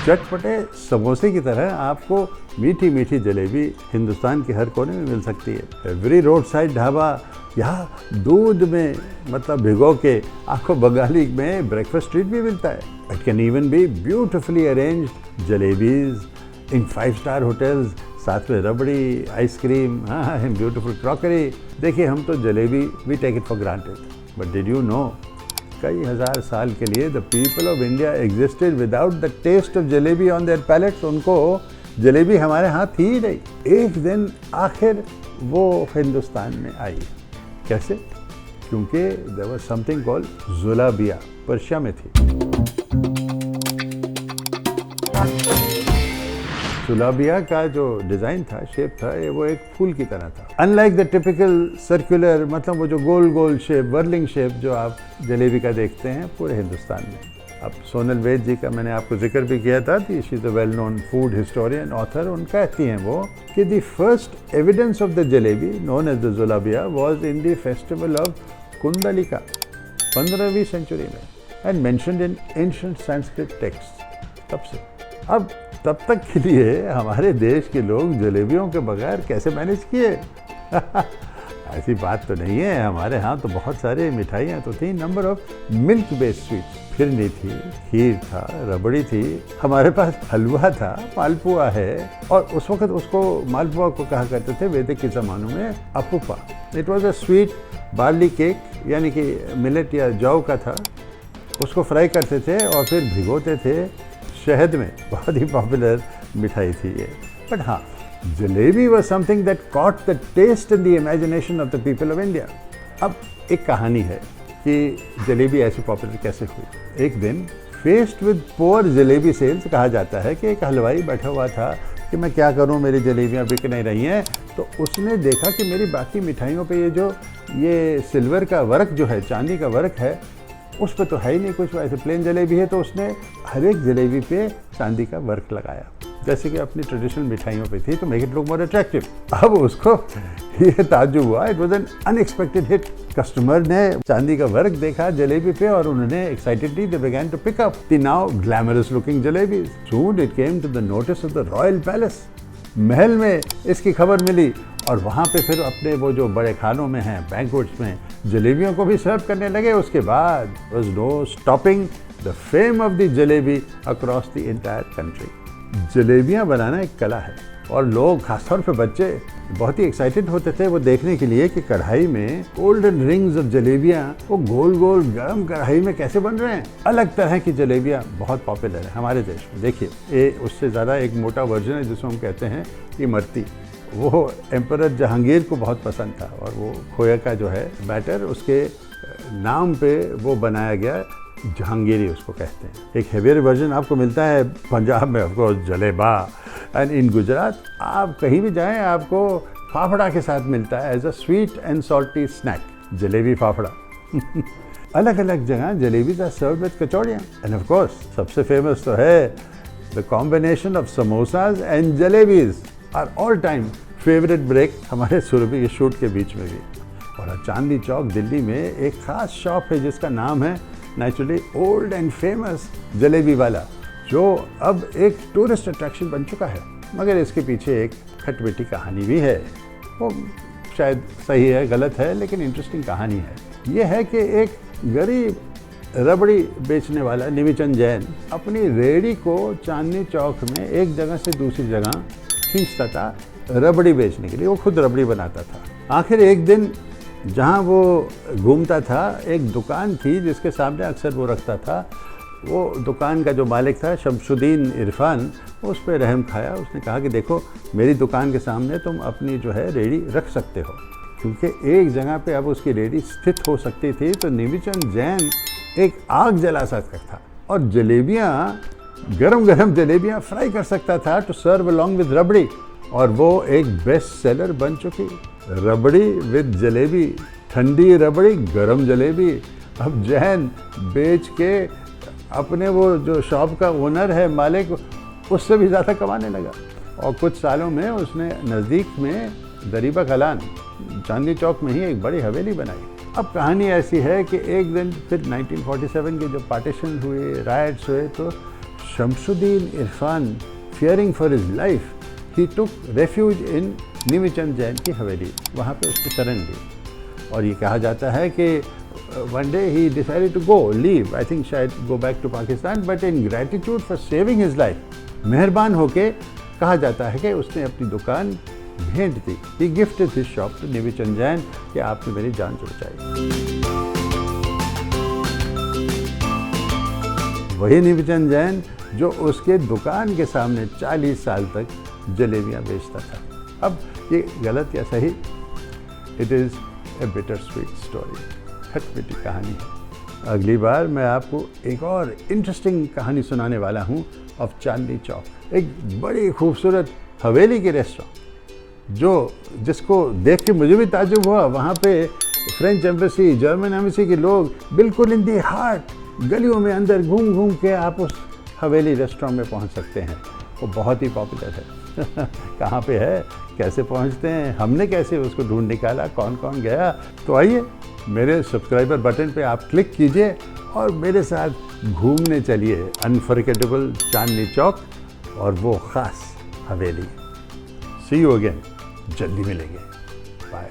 चटपटे समोसे की तरह आपको मीठी मीठी जलेबी हिंदुस्तान के हर कोने में मिल सकती है। एवरी रोड साइड ढाबा यहाँ दूध में मतलब भिगो के आपको बंगाली में ब्रेकफास्ट ट्रीट भी मिलता है। It can even be beautifully arranged jalebis in five star hotels, साथ में रबड़ी, आइसक्रीम, हाँ, ब्यूटिफुल क्रॉकरी। देखिए, हम तो jalebi we take it for granted, but did you know कई हजार साल के लिए the people of India existed without the taste of jalebi on their palates. उनको जलेबी हमारे हाथ थी ही नहीं। एक दिन आखिर वो हिंदुस्तान में आई। कैसे? क्योंकि देयर वाज समथिंग कॉल्ड जुलाबिया, पर्शिया में थी। जुलाबिया का जो डिज़ाइन था, शेप था, ये वो एक फूल की तरह था। अनलाइक द टिपिकल सर्कुलर, मतलब वो जो गोल गोल शेप, वर्लिंग शेप जो आप जलेबी का देखते हैं पूरे हिंदुस्तान में। अब सोनल वैद जी का मैंने आपको जिक्र भी किया था कि she is a well known food historian, author. उन कहती हैं वो कि the first evidence of the jalebi known as the zulabiya was in the festival of Kundalika 15वीं सेंचुरी में and mentioned in ancient Sanskrit text. तब से अब तब तक के लिए हमारे देश के लोग जलेबियों के बगैर कैसे मैनेज किए? ऐसी बात तो नहीं है। हमारे यहाँ तो बहुत सारे मिठाइयाँ तो थी। Number of milk based sweets, phirni थी, खीर था, रबड़ी थी, हमारे पास हलवा था, मालपुआ है। और उस वक्त उसको मालपुआ को कहा करते थे वैदिक के ज़मानों में apupa. It was a sweet barley cake, यानी कि मिलेट या जौ का था। उसको फ्राई करते थे और फिर भिगोते थे शहद में। बहुत ही पॉपुलर मिठाई थी ये। बट हाँ, jalebi was something that caught the taste in the imagination of the people of India. अब एक कहानी है कि जलेबी ऐसी पॉपुलर कैसे हुई। एक दिन faced with poor jalebi sales, कहा जाता है कि एक हलवाई बैठा हुआ था कि मैं क्या करूं, मेरी जलेबियां बिक नहीं रही हैं। तो उसने देखा कि मेरी बाकी मिठाइयों पे ये सिल्वर का वर्क जो है, चांदी का वर्क है, उस पर तो है ही नहीं कुछ, ऐसे प्लेन जलेबी है। तो उसने हर एक जलेबी पे चांदी का वर्क लगाया, जैसे कि अपनी ट्रेडिशनल मिठाइयों पे थी, तो make it look more attractive. अब उसको ये ताज्जुब हुआ, it was an unexpected hit. Customer ने चांदी का वर्क देखा जलेबी पे और उन्होंने excitedly they began to pick up the now glamorous looking jalebi. Soon it came to the notice of the royal palace. महल में इसकी खबर मिली और वहाँ पे फिर अपने वो जो बड़े खानों में हैं, बैंक्वेट्स में, जलेबियों को भी सर्व करने लगे। उसके बाद was no stopping the fame of the jalebi across the entire country. जलेबियाँ बनाना एक कला है और लोग, खासतौर पे बच्चे, बहुत ही एक्साइटेड होते थे वो देखने के लिए कि कढ़ाई में गोल्डन रिंग्स ऑफ जलेबियाँ वो गोल गोल गरम कढ़ाई में कैसे बन रहे हैं। अलग तरह की जलेबियाँ बहुत पॉपुलर है हमारे देश में। देखिए, ये उससे ज़्यादा एक मोटा वर्जन है जिसको हम कहते हैं इमरती। वो एम्परर जहांगीर को बहुत पसंद था और वो खोया का जो है बैटर, उसके नाम पे वो बनाया गया, जहांगीरी उसको कहते हैं। एक हेवियर वर्जन आपको मिलता है पंजाब में, ऑफकोर्स जलेबा, एंड इन गुजरात आप कहीं भी जाएं आपको फाफड़ा के साथ मिलता है as a sweet and salty snack, jalebi fafda. अलग अलग जगह जलेबी आर सर्व्ड विद कचौड़ियाँ। एंड ऑफ कोर्स सबसे फेमस तो है the combination of samosas and jalebis are all time favourite break हमारे सुरभि शूट के बीच में भी। और चांदनी चौक दिल्ली में एक ख़ास शॉप है जिसका नाम है naturally old and famous jalebi वाला, जो अब एक टूरिस्ट अट्रैक्शन बन चुका है। मगर इसके पीछे एक खटमिठी कहानी भी है। वो शायद सही है, गलत है, लेकिन इंटरेस्टिंग कहानी है। ये है कि एक गरीब रबड़ी बेचने वाला निमिचंद जैन अपनी रेहड़ी को चांदनी चौक में एक जगह से दूसरी जगह खींचता था रबड़ी बेचने के लिए। वो खुद रबड़ी बनाता था। आखिर एक दिन जहाँ वो घूमता था, एक दुकान थी जिसके सामने अक्सर वो रखता था। वो दुकान का जो मालिक था शमशुद्दीन इरफान, उस पर रहम खाया। उसने कहा कि देखो, मेरी दुकान के सामने तुम अपनी जो है रेहड़ी रख सकते हो, क्योंकि एक जगह पे अब उसकी रेहड़ी स्थित हो सकती थी। तो निमिचंद जैन एक आग जला सकता था और जलेबियाँ, गरम गरम जलेबियाँ फ्राई कर सकता था टू सर्व अलॉन्ग विद रबड़ी। और वो एक बेस्ट सेलर बन चुकी। रबड़ी विद जलेबी, ठंडी रबड़ी, गरम जलेबी। अब जैन बेच के अपने वो जो शॉप का ओनर है, मालिक, उससे भी ज़्यादा कमाने लगा। और कुछ सालों में उसने नज़दीक में दरीबा कलान, चांदनी चौक में ही एक बड़ी हवेली बनाई। अब कहानी ऐसी है कि एक दिन फिर 1947 के जब पार्टीशन हुए, राइट्स हुए, तो Shamsuddin Irfan, fearing for his life, he took refuge in निमिचंद Jain की हवेली, वहाँ पे उसको शरण ली। और ये कहा जाता है कि one day he decided to leave, I think शायद go back to Pakistan, but in gratitude for saving his life, मेहरबान होके कहा जाता है कि उसने अपनी दुकान भेंट दी। He gifted his shop to निमिचंद Jain कि आपने मेरी जान बचाई। वही निमिचंद जैन जो उसके दुकान के सामने 40 साल तक जलेबियाँ बेचता था। अब ये गलत या सही, it is a bitter sweet story, खटमिठी कहानी है। अगली बार मैं आपको एक और इंटरेस्टिंग कहानी सुनाने वाला हूँ ऑफ चांदनी चौक, एक बड़ी खूबसूरत हवेली के रेस्टोरेंट जिसको देख के मुझे भी ताज्जुब हुआ। वहाँ पे फ्रेंच एम्बेसी, जर्मन एम्बेसी के लोग बिल्कुल इन दी हार्ट गलियों में अंदर घूम घूम के आप उस हवेली रेस्टोरेंट में पहुँच सकते हैं। वो बहुत ही पॉपुलर है। कहाँ पे है, कैसे पहुँचते हैं, हमने कैसे उसको ढूंढ निकाला, कौन कौन गया। तो आइए मेरे सब्सक्राइबर बटन पे आप क्लिक कीजिए और मेरे साथ घूमने चलिए अनफॉरगेटेबल चांदनी चौक और वो ख़ास हवेली। सी यू अगेन, जल्दी मिलेंगे, बाय।